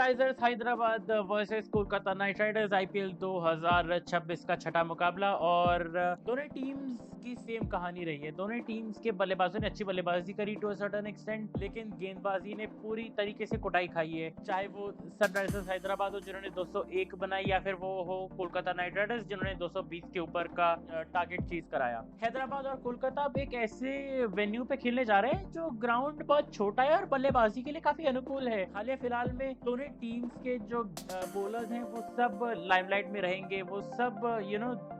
Sunrisers Hyderabad versus Kolkata night Riders IPL 2026 का छठा मुकाबला और दोनों टीम्स की सेम कहानी रही है। दोनों टीम्स के बल्लेबाजों ने अच्छी बल्लेबाजी करी टू अ सर्टेन एक्सटेंट, लेकिन गेंदबाजी ने पूरी तरीके से कुटाई खाई है। चाहे वो सनराइजर्स हैदराबाद हो जिन्होंने 201 बनाई, या फिर वो हो कोलकाता नाइट राइडर्स जिन्होंने 220 के ऊपर का टारगेट चीज कराया। हैदराबाद और कोलकाता अब एक ऐसे वेन्यू पे खेलने जा रहे हैं जो ग्राउंड बहुत छोटा है और बल्लेबाजी के लिए काफी अनुकूल है। हाल फिलहाल में दोनों टीम्स के जो बॉलर्स हैं वो सब लाइमलाइट में रहेंगे। वो सब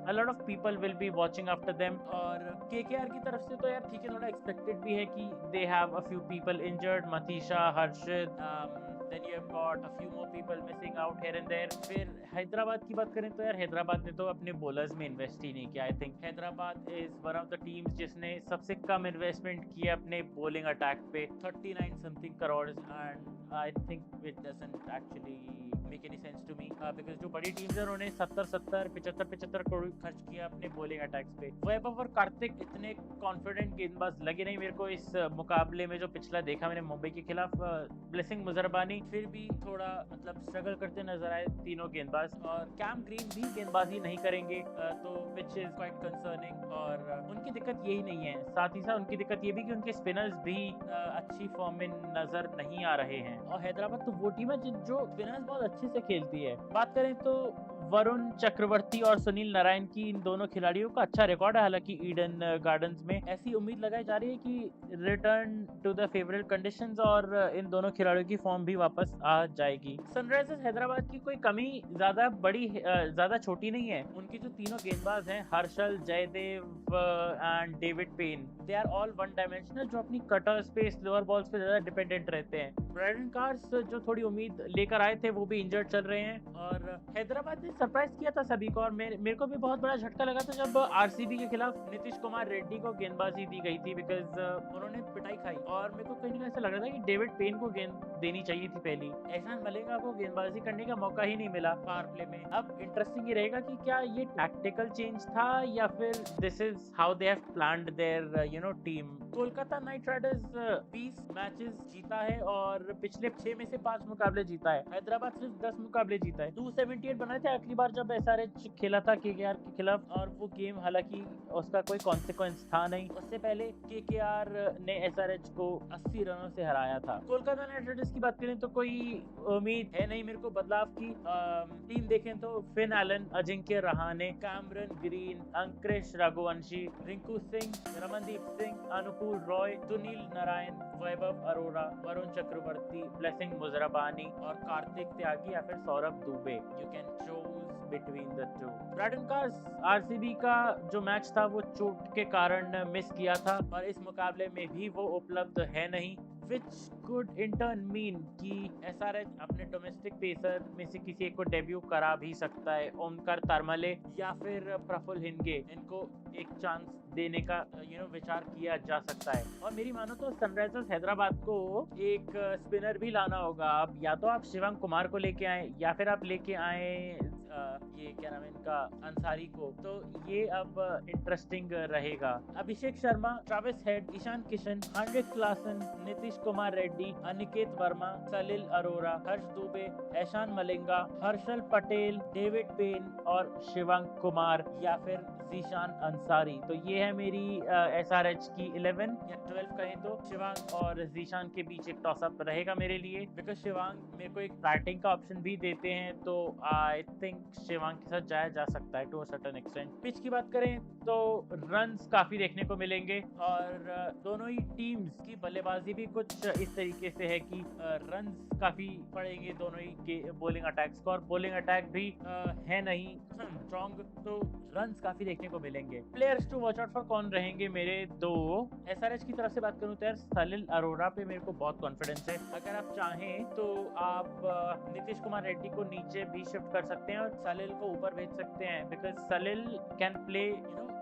a lot of people will be watching after them। और केकेआर की तरफ से तो यार ठीक है, थोड़ा एक्सपेक्टेड भी है कि they have a few people injured, Matheesha, Harshit, then you have got a few more people missing out here and there। फिर हैदराबाद की बात करें तो यार हैदराबाद ने तो अपने बॉलर्स में इन्वेस्ट ही नहीं किया। I think Hyderabad is one of the teams जिसने सबसे कम इन्वेस्टमेंट किया अपने बॉलिंग अटैक पे, 39 something crore. And I think it doesn't actually make any sense to me, because जो बड़ी टीम्स है उन्होंने 70 75 करोड़ खर्च किया अपने बॉलिंग अटैक्स पे। वैभव और कार्तिक इतने कॉन्फिडेंट गेंदबाज लगे नहीं मेरे को इस मुकाबले में जो पिछला देखा मैंने मुंबई के खिलाफ। ब्लेसिंग मुजरबानी फिर भी थोड़ा मतलब स्ट्रगल करते नजर आए तीनों गेंदबाज, और कैम ग्रीन भी गेंदबाजी नहीं करेंगे, तो विच इज क्वाइट कंसर्निंग। और उनकी दिक्कत यही नहीं है, साथ ही साथ उनकी दिक्कत ये भी कि उनके स्पिनर्स भी अच्छी फॉर्म में नजर नहीं आ रहे हैं। और हैदराबाद तो वो टीम है जो स्पिनर्स बहुत अच्छे से खेलती है। बात करें तो वरुण चक्रवर्ती और सुनील नारायण की, इन दोनों खिलाड़ियों का अच्छा रिकॉर्ड है। हालांकि ईडन गार्डन्स में ऐसी उम्मीद लगाई जा रही है कि return to the favourite conditions, और इन दोनों खिलाड़ियों की फॉर्म भी वापस आ जाएगी। सनराइजर्स हैदराबाद की कोई कमी ज्यादा छोटी नहीं है। उनके जो तीनों गेंदबाज हैं, Harshal, Jaydev and David Payne, they are all one dimensional, जो अपनी कटर्स पे, स्लोअर बॉल्स पे ज्यादा डिपेंडेंट रहते हैं। ब्रायडन कार्स जो थोड़ी उम्मीद लेकर आए थे वो भी इंजर्ड चल रहे हैं। और हैदराबाद ने सरप्राइज किया था सभी को, और मेरे को भी बहुत बड़ा झटका लगा था जब आरसीबी के खिलाफ नीतीश कुमार रेड्डी को गेंदबाजी दी गई थी, बिकॉज उन्होंने पिटाई खाई। और मेरे को कहीं ना कहीं ऐसा लग रहा था कि डेविड पेन को गेंद देनी चाहिए थी पहली। एहसान मलिंगा को गेंदबाजी करने का मौका ही नहीं मिला पावर प्ले में। अब इंटरेस्टिंग ये रहेगा कि क्या ये टैक्टिकल चेंज था या फिर this is how they have planned their team. Kolkata night Riders 20 matches जीता है और पिछले 6 में से 5 मुकाबले जीता है। हैदराबाद सिर्फ 10 मुकाबले जीता है। 278 बनाए थे आखिरी बार जब एसआरएच खेला था केकेआर के खिलाफ, और वो गेम हालांकि उसका कोई कॉन्सिक्वेंस था नहीं। उससे पहले केकेआर ने एसआरएच को 80 रनों से हराया था। कोलकाता नाइट राइडर्स की बात करें तो कोई उम्मीद है नहीं मेरे को बदलाव की। टीम देखें तो Finn Allen, Ajinkya Rahane, Cameron Green, Ankush Raghuvanshi, Rinku Singh, Ramandeep Singh, Anukul Roy, Sunil Narine, Vaibhav Arora, Varun Chakravarthy, Blessing Muzarabani और कार्तिक त्यागी या फिर Saurabh Dubey. You can choose between the two. Brydon Carse RCB का जो मैच था वो चोट के कारण मिस किया था, और इस मुकाबले में भी वो उपलब्ध है नहीं, which could in turn mean कि एसआरएच अपने डोमेस्टिक पेसर में से किसी एक को डेब्यू करा भी सकता है। ओमकार तरमले या फिर प्रफुल्ल हिनगे, इनको एक चांस देने का विचार किया जा सकता है। और मेरी मानो तो सनराइजर्स हैदराबाद को एक स्पिनर भी लाना होगा। अब या तो आप शिवम कुमार को लेके आए या फिर आप लेके आए ये क्या नाम है इनका, अंसारी को। तो ये अब इंटरेस्टिंग रहेगा। Abhishek Sharma, Travis Head, Ishan Kishan, Heinrich Klaasen, Nitish Kumar Reddy, Aniket Verma, Salil Arora, Harsh Dubey, Eshan Malinga, Harshal Patel, David Payne और शिवंक कुमार या फिर जीशान अंसारी। तो ये है मेरी एसआरएच की 11 या 12 कहें तो। शिवांग और जीशान के बीच एक टॉसअप रहेगा मेरे लिए, बिकॉज शिवांग मेरे को एक बैटिंग का ऑप्शन भी देते हैं, तो आई थिंक शिवांग के साथ जाया जा सकता है to a certain extent. Pitch की बात करें तो रन्स काफी देखने को मिलेंगे, और दोनों ही टीम्स की बल्लेबाजी भी कुछ इस तरीके से है कि रन्स काफी पड़ेंगे दोनों ही के बॉलिंग अटैक्स को, और बॉलिंग अटैक भी है नहीं स्ट्रॉन्ग, तो रन्स काफी देखने को मिलेंगे। Players to watch out for कौन रहेंगे मेरे दो। एसआरएच की तरफ से बात करूं तो यार सलिल अरोड़ा पे मेरे को बहुत कॉन्फिडेंस है। अगर आप चाहें तो आप नीतीश कुमार रेड्डी को नीचे भी शिफ्ट कर सकते हैं और सलिल को ऊपर भेज सकते हैं, because Salil can play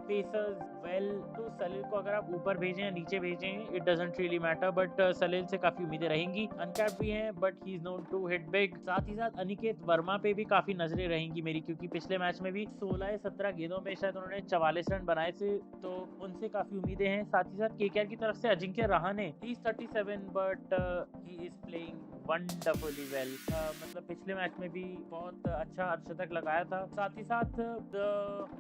pacers well. तो सलिल को अगर आप ऊपर भेजें या नीचे भेजें, it doesn't really matter, but Salil से काफी उम्मीदें रहेंगी। अनकैप्ड भी हैं but he is known to hit big. साथ ही साथ अनिकेत वर्मा पे भी काफी नजरें रहेंगी मेरी, क्योंकि पिछले मैच में भी 16 या 17 गेंदों में शायद उन्होंने 44 रन बनाए थे, तो उनसे काफी उम्मीदें हैं। साथ ही साथ केकेआर की तरफ से Ajinkya Rahane, he is 37 but he is playing wonderfully well. मतलब पिछले मैच में भी बहुत अच्छा अर्धशतक लगाया था। साथ ही साथ the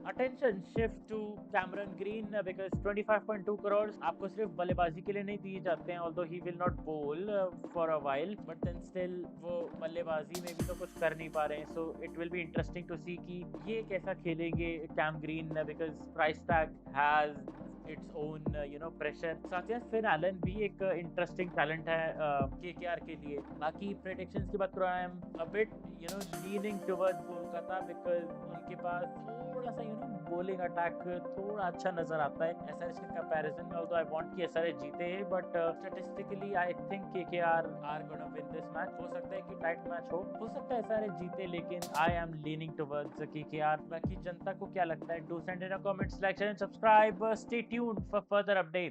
attention shift to Cameron Green because 25.2 crore आपको सिर्फ बल्लेबाजी के लिए नहीं दिए जाते हैं, although he will not bowl for a while, but then still वो बल्लेबाजी में भी तो कुछ कर नहीं पा रहे हैं। So it will be interesting to see कि ये कैसा खेलेंगे Cam Green, because price tag has its own pressure. साथ ही फिन एलन भी एक इंटरेस्टिंग टैलेंट है केकेआर के लिए। बाकी प्रेडिक्शंस की बात करो, I am a bit leaning towards Kolkata because उनके पास थोड़ा सा बॉलिंग अटैक थोड़ा अच्छा नजर आता है एसआरएच के कंपैरिजन में। ऑल्दो आई वांट कि एसआरएच जीते, but statistically I think KKR are gonna win this match. हो सकता है कि टाइट मैच हो सकता है एसआरएच जीते, लेकिन I am leaning towards KKR. बाकी जनता को क्या लगता है? Do send in a comments, like, share and subscribe. Stay tuned for further updates.